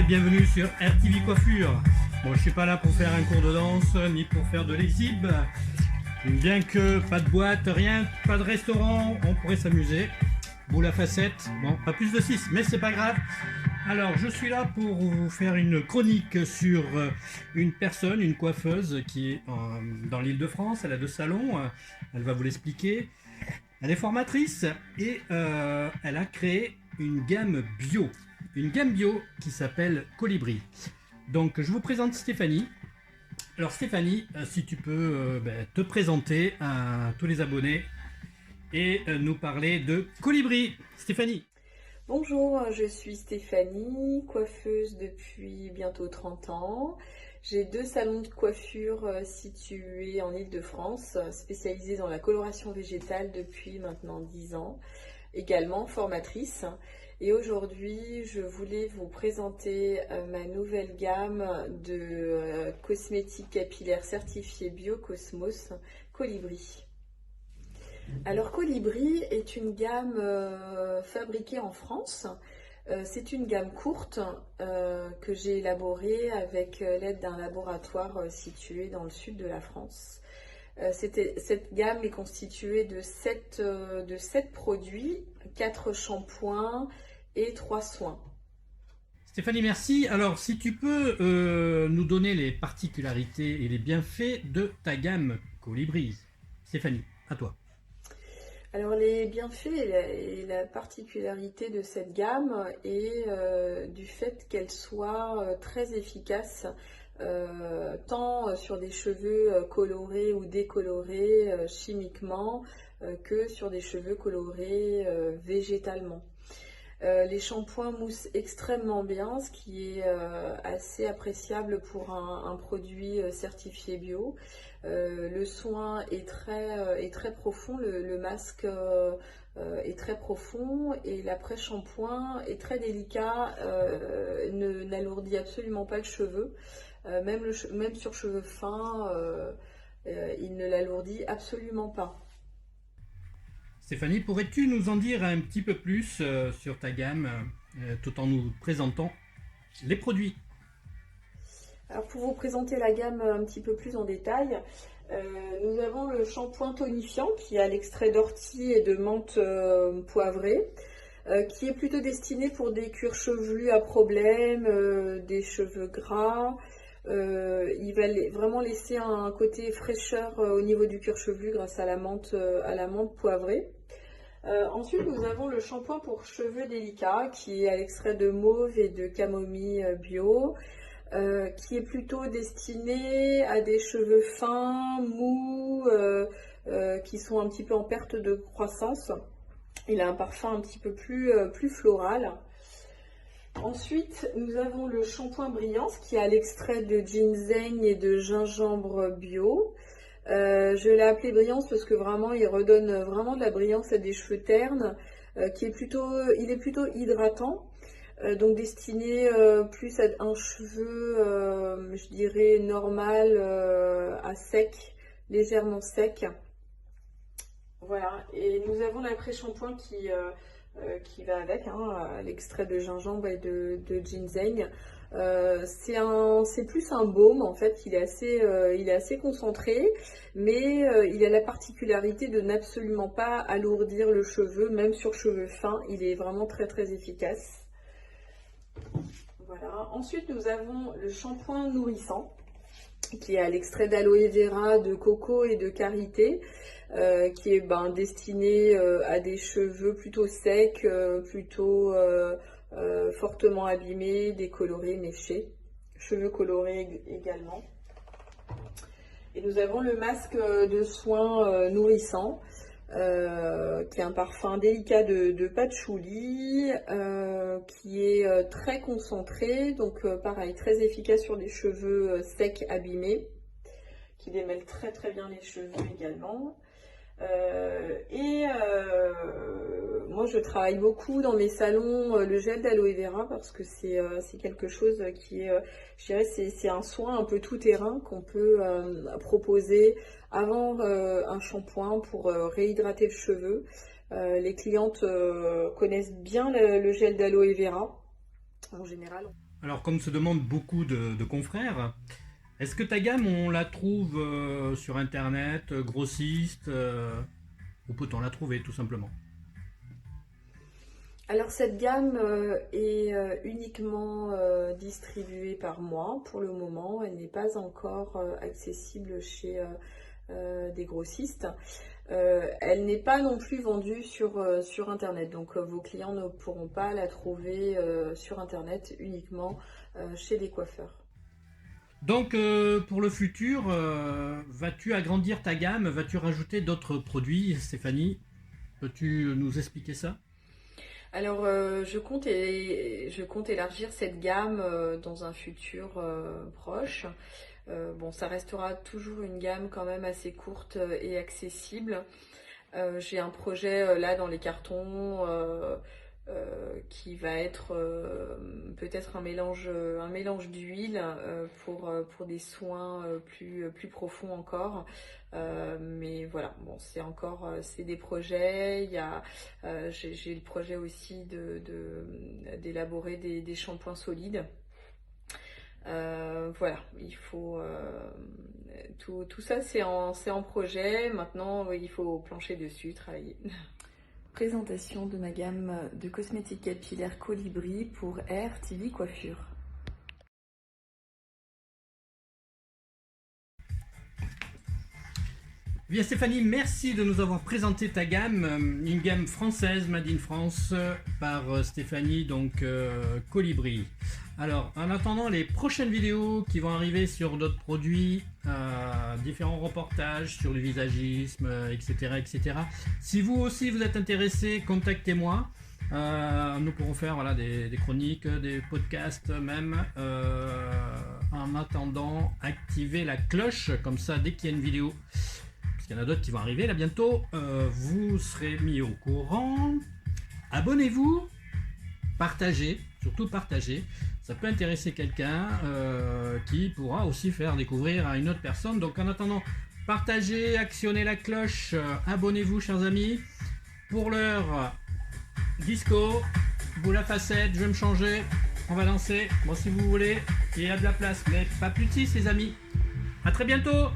bienvenue sur RTV Coiffure. Bon, je suis pas là pour faire un cours de danse, ni pour faire de l'exhibe. Bien que pas de boîte, rien, pas de restaurant, on pourrait s'amuser. Boule à facettes, bon, pas plus de 6, mais c'est pas grave. Alors, je suis là pour vous faire une chronique sur une personne, une coiffeuse qui est dans l'Île-de-France. Elle a 2 salons, elle va vous l'expliquer. Elle est formatrice et elle a créé une gamme bio. Une gamme bio qui s'appelle Colibri. Donc, je vous présente Stéphanie. Alors, Stéphanie, si tu peux te présenter à tous les abonnés et nous parler de Colibri. Stéphanie. Bonjour, je suis Stéphanie, coiffeuse depuis bientôt 30 ans. J'ai 2 salons de coiffure situés en Île-de-France, spécialisés dans la coloration végétale depuis maintenant 10 ans. Également formatrice. Et aujourd'hui, je voulais vous présenter ma nouvelle gamme de cosmétiques capillaires certifiés Biocosmos Colibri. Alors Colibri est une gamme fabriquée en France. C'est une gamme courte que j'ai élaborée avec l'aide d'un laboratoire situé dans le sud de la France. Cette gamme est constituée de 7 produits, 4 shampoings et 3 soins. Stéphanie, merci. Alors, si tu peux nous donner les particularités et les bienfaits de ta gamme Colibri. Stéphanie, à toi. Alors les bienfaits et la particularité de cette gamme est du fait qu'elle soit très efficace tant sur des cheveux colorés ou décolorés chimiquement que sur des cheveux colorés végétalement. Les shampoings moussent extrêmement bien, ce qui est assez appréciable pour un produit certifié bio. Le soin est très profond, le masque est très profond et l'après-shampoing est très délicat, n'alourdit absolument pas le cheveu. Même sur cheveux fins, il ne l'alourdit absolument pas. Stéphanie, pourrais-tu nous en dire un petit peu plus sur ta gamme tout en nous présentant les produits? Alors pour vous présenter la gamme un petit peu plus en détail, nous avons le shampoing tonifiant qui a l'extrait d'ortie et de menthe poivrée, qui est plutôt destiné pour des cuirs chevelus à problème, des cheveux gras. Il va vraiment laisser un côté fraîcheur au niveau du cuir chevelu grâce à la menthe poivrée. Ensuite, nous avons le shampoing pour cheveux délicats qui est à l'extrait de mauve et de camomille bio, qui est plutôt destiné à des cheveux fins, mous, qui sont un petit peu en perte de croissance. Il a un parfum un petit peu plus floral. Ensuite, nous avons le shampoing Brillance qui a l'extrait de ginseng et de gingembre bio. Je l'ai appelé Brillance parce que vraiment il redonne vraiment de la brillance à des cheveux ternes, il est plutôt hydratant, donc destiné plus à un cheveu, je dirais normal, à sec, légèrement sec. Voilà, et nous avons l'après-shampoing qui va avec, l'extrait de gingembre et de ginseng. C'est plus un baume en fait, il est assez concentré, mais il a la particularité de n'absolument pas alourdir le cheveu, même sur cheveux fins, il est vraiment très très efficace. Voilà. Ensuite nous avons le shampoing nourrissant qui est à l'extrait d'aloe vera, de coco et de karité, qui est destiné à des cheveux plutôt secs, plutôt fortement abîmés, décolorés, méchés, cheveux colorés également. Et nous avons le masque de soins nourrissant, qui est un parfum délicat de patchouli, qui est très concentré, donc pareil, très efficace sur des cheveux secs abîmés, qui démêle très très bien les cheveux également. Moi je travaille beaucoup dans mes salons le gel d'aloe vera parce que c'est quelque chose qui est, je dirais, c'est un soin un peu tout terrain qu'on peut proposer avant un shampoing pour réhydrater le cheveu. Les clientes connaissent bien le gel d'aloe vera. En général. Alors, comme se demandent beaucoup de confrères, est-ce que ta gamme, on la trouve sur Internet, grossiste, ou peut-on la trouver tout simplement? Alors cette gamme est uniquement distribuée par moi pour le moment. Elle n'est pas encore accessible chez des grossistes. Elle n'est pas non plus vendue sur Internet. Donc vos clients ne pourront pas la trouver sur Internet, uniquement chez des coiffeurs. Donc, pour le futur, vas-tu agrandir ta gamme? Vas-tu rajouter d'autres produits, Stéphanie? Peux-tu nous expliquer ça? Alors, je compte élargir cette gamme dans un futur proche. Bon, ça restera toujours une gamme quand même assez courte et accessible. J'ai un projet là dans les cartons qui va être peut-être un mélange d'huile pour des soins plus profonds encore. Mais voilà, bon, c'est des projets. J'ai le projet aussi d'élaborer des shampoings solides. Voilà, il faut tout ça c'est en projet. Maintenant, il faut plancher dessus, travailler. Présentation de ma gamme de cosmétiques capillaires Colibri pour Air TV Coiffure. Bien Stéphanie, merci de nous avoir présenté ta gamme, une gamme française, Made in France, par Stéphanie, donc Colibri. Alors, en attendant les prochaines vidéos qui vont arriver sur d'autres produits, différents reportages sur le visagisme, etc., etc. Si vous aussi vous êtes intéressé, contactez-moi. Nous pourrons faire voilà, des chroniques, des podcasts même. En attendant, activez la cloche, comme ça, dès qu'il y a une vidéo, parce qu'il y en a d'autres qui vont arriver là bientôt, vous serez mis au courant. Abonnez-vous, partagez, surtout partagez. Ça peut intéresser quelqu'un qui pourra aussi faire découvrir à une autre personne. Donc en attendant, partagez, actionnez la cloche, abonnez-vous chers amis. Pour l'heure, disco, boule à facettes, je vais me changer, on va danser. Bon si vous voulez, il y a de la place, mais pas plus de 6 les amis. A très bientôt.